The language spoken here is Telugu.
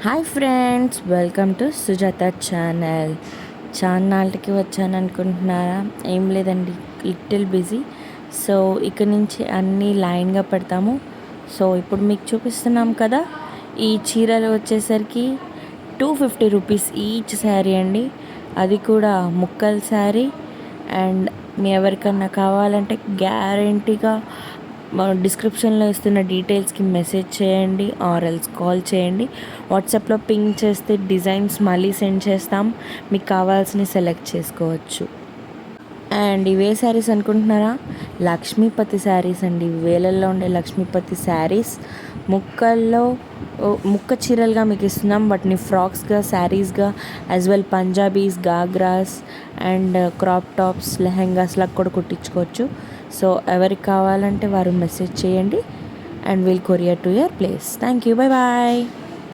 Hi friends, welcome to Sujatha channel. ఛానల్కి వచ్చాను అనుకుంటున్నారా? ఏం లేదండి, లిటిల్ బిజీ. సో ఇక నుంచి అన్నీ లైన్గా పెడతాము. సో ఇప్పుడు మీకు చూపిస్తున్నాం కదా, ఈ చీరలు వచ్చేసరికి 250 రూపీస్ ఈచ్ శారీ అండి. అది కూడా ముక్కల శారీ. అండ్ మీ ఎవరికన్నా కావాలంటే గ్యారంటీగా డిస్క్రిప్షన్లో ఇస్తున్న డీటెయిల్స్కి మెసేజ్ చేయండి, ఆర్ ఎల్స్ కాల్ చేయండి. వాట్సాప్లో పింక్ చేస్తే డిజైన్స్ మళ్ళీ సెండ్ చేస్తాం. మీకు కావాల్సినవి సెలెక్ట్ చేసుకోవచ్చు. అండ్ ఇవే శారీస్ అనుకుంటున్నారా? లక్ష్మీపతి శారీస్ అండి. వేలల్లో ఉండే లక్ష్మీపతి శారీస్ ముక్కల్లో ముక్క చీరలుగా మీకు ఇస్తున్నాం. వాటిని ఫ్రాక్స్గా, శారీస్గా, as well Punjabis, ghagras and crop tops, లెహెంగాస్లా కూడా కుట్టించుకోవచ్చు. సో ఎవరికి కావాలంటే వారు మెసేజ్ చేయండి and will courier to your place. Thank you, bye bye.